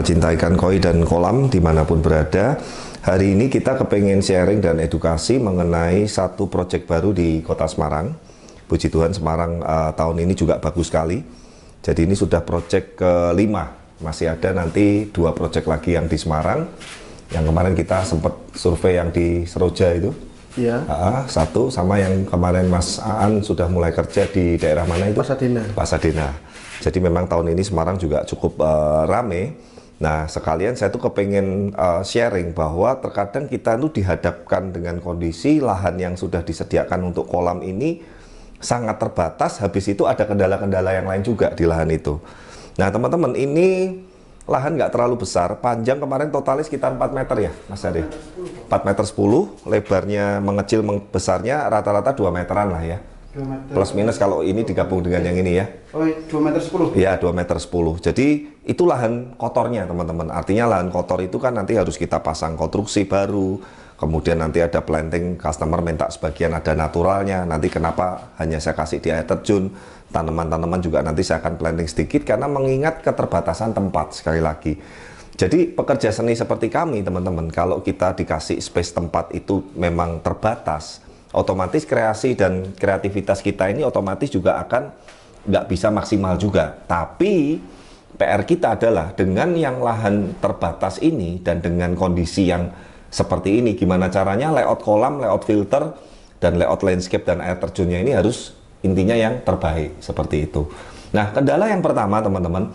pecinta ikan koi dan kolam dimanapun berada. Hari ini kita kepengen sharing dan edukasi mengenai satu proyek baru di Kota Semarang. Puji Tuhan Semarang tahun ini juga bagus sekali. Jadi ini sudah proyek kelima. Masih ada nanti 2 proyek lagi yang di Semarang. Yang kemarin kita sempat survei yang di Seroja itu. Iya. Satu sama yang kemarin Mas Aan sudah mulai kerja di daerah mana itu? Pasadena. Pasadena. Jadi memang tahun ini Semarang juga cukup rame. Nah sekalian saya tuh kepengen sharing bahwa terkadang kita tuh dihadapkan dengan kondisi lahan yang sudah disediakan untuk kolam ini sangat terbatas. Habis itu ada kendala-kendala yang lain juga di lahan itu. Nah teman-teman, ini lahan nggak terlalu besar, panjang kemarin totalnya sekitar 4 meter ya Mas Ade? 4 meter 10, lebarnya mengecil besarnya rata-rata 2 meteran lah ya. 2 meter. Plus minus kalau ini digabung dengan yang ini ya. Oh 2 meter 10? Ya 2 meter 10. Jadi itu lahan kotornya teman-teman. Artinya lahan kotor itu kan nanti harus kita pasang konstruksi baru. Kemudian nanti ada planting, customer minta sebagian ada naturalnya. Nanti kenapa hanya saya kasih di air terjun. Tanaman-tanaman juga nanti saya akan planting sedikit karena mengingat keterbatasan tempat sekali lagi. Jadi pekerja seni seperti kami teman-teman, kalau kita dikasih space tempat itu memang terbatas, otomatis kreasi dan kreativitas kita ini otomatis juga akan nggak bisa maksimal juga. Tapi PR kita adalah dengan yang lahan terbatas ini dan dengan kondisi yang seperti ini, gimana caranya layout kolam, layout filter, dan layout landscape dan air terjunnya ini harus intinya yang terbaik seperti itu. Nah kendala yang pertama teman-teman,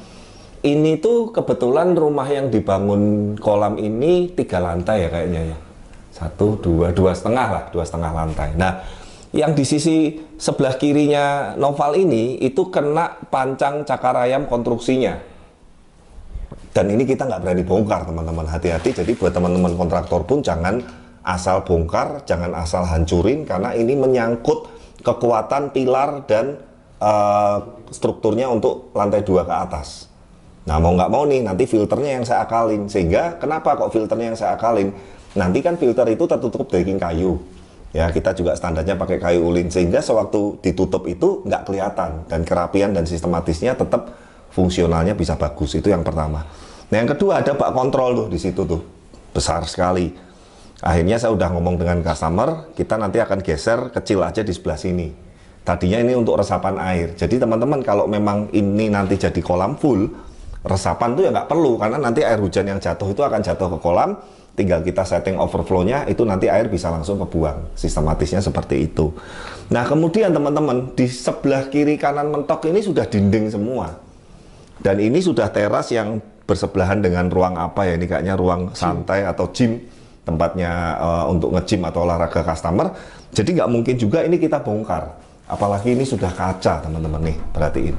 ini tuh kebetulan rumah yang dibangun kolam ini 3 lantai ya kayaknya ya. 1, 2, 2,5 lah, 2,5 lantai. Nah, yang di sisi sebelah kirinya Noval ini itu kena pancang cakar ayam konstruksinya. Dan ini kita nggak berani bongkar teman-teman, hati-hati. Jadi buat teman-teman kontraktor pun jangan asal bongkar, jangan asal hancurin karena ini menyangkut kekuatan pilar dan strukturnya untuk lantai 2 ke atas. Nah mau nggak mau nih nanti filternya yang saya akalin. Sehingga kenapa kok filternya yang saya akalin? Nanti kan filter itu tertutup decking kayu. Ya kita juga standarnya pakai kayu ulin sehingga sewaktu ditutup itu nggak kelihatan dan kerapian dan sistematisnya tetap fungsionalnya bisa bagus. Itu yang pertama. Nah yang kedua ada bak kontrol tuh di situ tuh besar sekali. Akhirnya saya udah ngomong dengan customer, kita nanti akan geser kecil aja di sebelah sini. Tadinya ini untuk resapan air. Jadi teman-teman kalau memang ini nanti jadi kolam full, resapan tuh ya nggak perlu karena nanti air hujan yang jatuh itu akan jatuh ke kolam. Tinggal kita setting overflow-nya, itu nanti air bisa langsung kebuang. Sistematisnya seperti itu. Nah kemudian teman-teman, di sebelah kiri kanan mentok ini sudah dinding semua. Dan ini sudah teras yang bersebelahan dengan ruang apa ya, ini kayaknya ruang santai atau gym. Tempatnya untuk nge-gym atau olahraga customer. Jadi nggak mungkin juga ini kita bongkar. Apalagi ini sudah kaca teman-teman nih, perhatiin.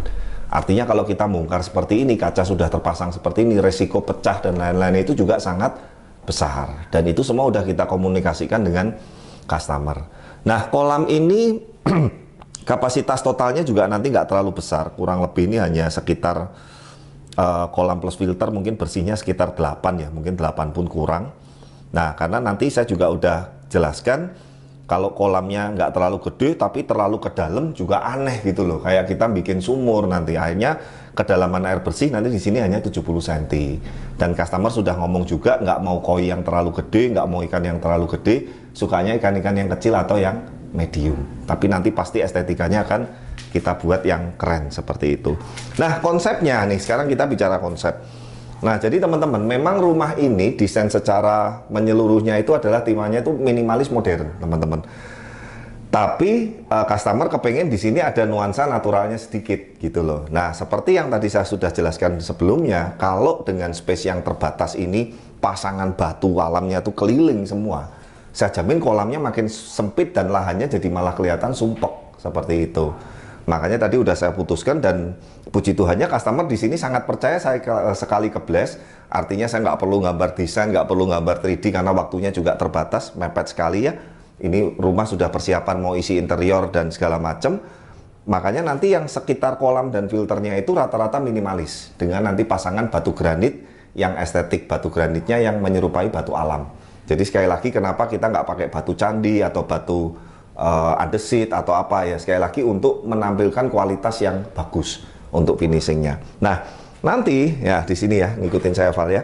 Artinya kalau kita bongkar seperti ini, kaca sudah terpasang seperti ini, resiko pecah dan lain-lain itu juga sangat besar, dan itu semua udah kita komunikasikan dengan customer. Nah kolam ini kapasitas totalnya juga nanti nggak terlalu besar, kurang lebih ini hanya sekitar kolam plus filter mungkin bersihnya sekitar 8 ya, mungkin 8 pun kurang. Nah karena nanti saya juga udah jelaskan kalau kolamnya nggak terlalu gede tapi terlalu ke dalam juga aneh gitu loh, kayak kita bikin sumur nanti akhirnya kedalaman air bersih nanti di sini hanya 70 cm. Dan customer sudah ngomong juga nggak mau koi yang terlalu gede, nggak mau ikan yang terlalu gede, sukanya ikan-ikan yang kecil atau yang medium. Tapi nanti pasti estetikanya akan kita buat yang keren seperti itu. Nah konsepnya nih, sekarang kita bicara konsep. Nah jadi teman-teman, memang rumah ini desain secara menyeluruhnya itu adalah temanya itu minimalis modern teman-teman. Tapi customer kepengen di sini ada nuansa naturalnya sedikit gitu loh. Nah seperti yang tadi saya sudah jelaskan sebelumnya, kalau dengan space yang terbatas ini pasangan batu alamnya tuh keliling semua, saya jamin kolamnya makin sempit dan lahannya jadi malah kelihatan sumpek seperti itu. Makanya tadi udah saya putuskan dan puji Tuhannya customer di sini sangat percaya saya sekali ke blast. Artinya saya nggak perlu gambar desain, nggak perlu gambar 3D karena waktunya juga terbatas, mepet sekali ya. Ini rumah sudah persiapan mau isi interior dan segala macam. Makanya nanti yang sekitar kolam dan filternya itu rata-rata minimalis. Dengan nanti pasangan batu granit yang estetik, batu granitnya yang menyerupai batu alam. Jadi sekali lagi kenapa kita nggak pakai batu candi atau batu andesit atau apa ya. Sekali lagi untuk menampilkan kualitas yang bagus untuk finishingnya. Nah Nanti ya di sini ya, ngikutin saya Val ya.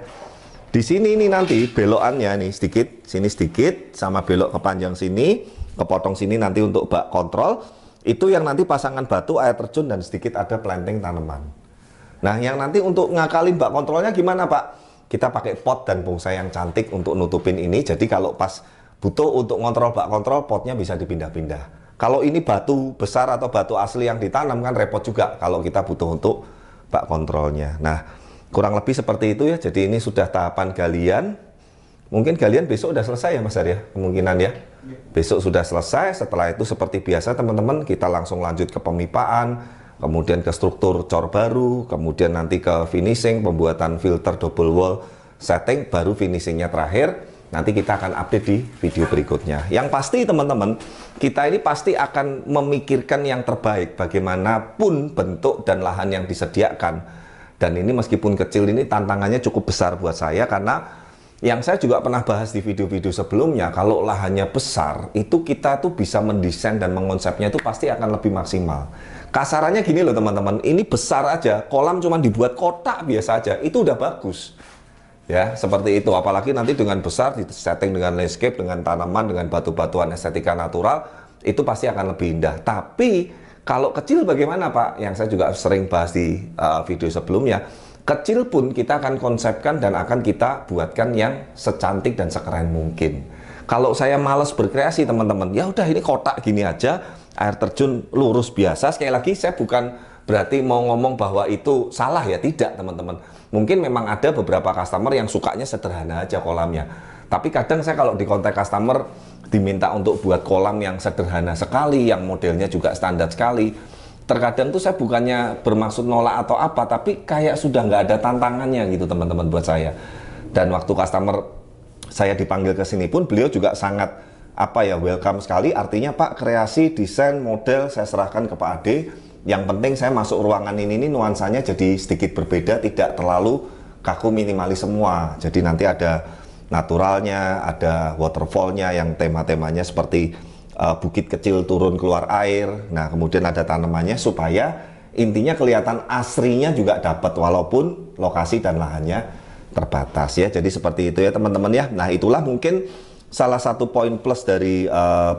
Di sini ini nanti belokannya nih sedikit, sini sedikit, sama belok ke panjang sini, kepotong sini nanti untuk bak kontrol. Itu yang nanti pasangan batu, air terjun, dan sedikit ada planting tanaman. Nah, yang nanti untuk ngakalin bak kontrolnya gimana Pak? Kita pakai pot dan bonsai yang cantik untuk nutupin ini. Jadi kalau pas butuh untuk ngontrol bak kontrol, potnya bisa dipindah-pindah. Kalau ini batu besar atau batu asli yang ditanam kan repot juga kalau kita butuh untuk bak kontrolnya. Nah, kurang lebih seperti itu ya. Jadi ini sudah tahapan galian. Mungkin galian besok udah selesai ya Mas Arya, kemungkinan ya. Besok sudah selesai. Setelah itu seperti biasa teman-teman, kita langsung lanjut ke pemipaan, kemudian ke struktur cor baru, kemudian nanti ke finishing, pembuatan filter double wall setting, baru finishingnya terakhir. Nanti kita akan update di video berikutnya. Yang pasti teman-teman, kita ini pasti akan memikirkan yang terbaik bagaimanapun bentuk dan lahan yang disediakan. Dan ini meskipun kecil, ini tantangannya cukup besar buat saya, karena yang saya juga pernah bahas di video-video sebelumnya, kalau lahannya besar, itu kita tuh bisa mendesain dan mengonsepnya itu pasti akan lebih maksimal. Kasarannya gini loh teman-teman, ini besar aja, kolam cuma dibuat kotak biasa aja, itu udah bagus. Ya, seperti itu. Apalagi nanti dengan besar, di setting dengan landscape, dengan tanaman, dengan batu-batuan estetika natural, itu pasti akan lebih indah. Tapi kalau kecil bagaimana Pak? Yang saya juga sering bahas di video sebelumnya. Kecil pun kita akan konsepkan dan akan kita buatkan yang secantik dan sekeren mungkin. Kalau saya malas berkreasi teman-teman, ya udah ini kotak gini aja, air terjun lurus biasa. Sekali lagi saya bukan berarti mau ngomong bahwa itu salah ya, tidak teman-teman. Mungkin memang ada beberapa customer yang sukanya sederhana aja kolamnya. Tapi kadang saya kalau di kontak customer diminta untuk buat kolam yang sederhana sekali, yang modelnya juga standar sekali. Terkadang tuh saya bukannya bermaksud nolak atau apa, tapi kayak sudah nggak ada tantangannya gitu teman-teman buat saya. Dan waktu customer saya dipanggil ke sini pun beliau juga sangat welcome sekali. Artinya Pak, kreasi, desain, model saya serahkan ke Pak Ade. Yang penting saya masuk ruangan ini nuansanya jadi sedikit berbeda, tidak terlalu kaku minimalis semua. Jadi nanti ada naturalnya, ada waterfallnya yang tema-temanya seperti bukit kecil turun keluar air. Nah, kemudian ada tanamannya supaya intinya kelihatan asrinya juga dapat walaupun lokasi dan lahannya terbatas ya. Jadi seperti itu ya teman-teman ya. Nah, itulah mungkin salah satu poin plus dari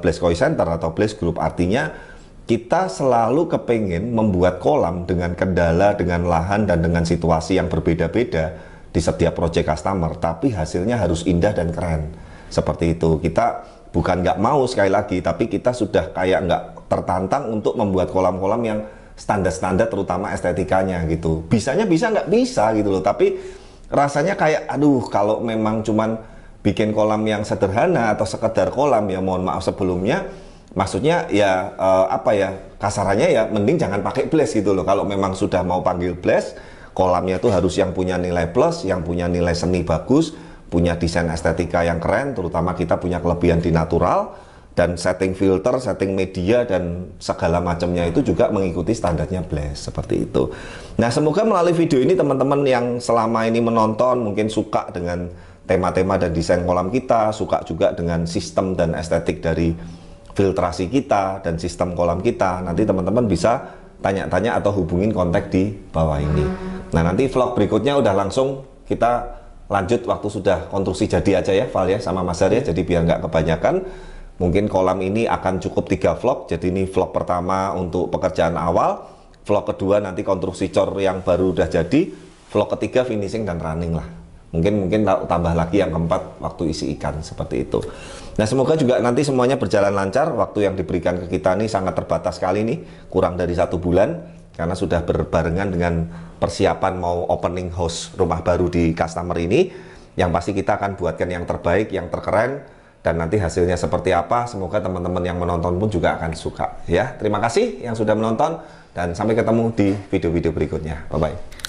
Blaskoy Center atau Blaze Group. Artinya kita selalu kepingin membuat kolam dengan kendala, dengan lahan, dan dengan situasi yang berbeda-beda di setiap project customer, tapi hasilnya harus indah dan keren. Seperti itu. Kita bukan nggak mau sekali lagi, tapi kita sudah kayak nggak tertantang untuk membuat kolam-kolam yang standar-standar, terutama estetikanya gitu. Bisanya bisa nggak bisa gitu loh, tapi rasanya kayak aduh, kalau memang cuman bikin kolam yang sederhana atau sekedar kolam, ya mohon maaf sebelumnya, maksudnya ya kasarannya ya mending jangan pakai Blaze gitu loh. Kalau memang sudah mau panggil Blaze, kolamnya tuh harus yang punya nilai plus, yang punya nilai seni bagus, punya desain estetika yang keren, terutama kita punya kelebihan di natural, dan setting filter, setting media, dan segala macamnya itu juga mengikuti standarnya Blaze, seperti itu. Nah, semoga melalui video ini teman-teman yang selama ini menonton mungkin suka dengan tema-tema dan desain kolam kita, suka juga dengan sistem dan estetik dari filtrasi kita dan sistem kolam kita. Nanti teman-teman bisa tanya-tanya atau hubungin kontak di bawah ini. Nah, nanti vlog berikutnya udah langsung kita lanjut waktu sudah konstruksi jadi aja ya Val ya sama Mas Arya, jadi biar nggak kebanyakan. Mungkin kolam ini akan cukup 3 vlog. Jadi ini vlog pertama untuk pekerjaan awal, vlog kedua nanti konstruksi cor yang baru udah jadi, vlog ketiga finishing dan running lah. Mungkin tambah lagi yang keempat waktu isi ikan, seperti itu. Nah, semoga juga nanti semuanya berjalan lancar. Waktu yang diberikan ke kita ini sangat terbatas sekali nih, kurang dari 1 bulan, karena sudah berbarengan dengan persiapan mau opening house rumah baru di customer ini. Yang pasti kita akan buatkan yang terbaik, yang terkeren, dan nanti hasilnya seperti apa, semoga teman-teman yang menonton pun juga akan suka ya. Terima kasih yang sudah menonton, dan sampai ketemu di video-video berikutnya. Bye-bye.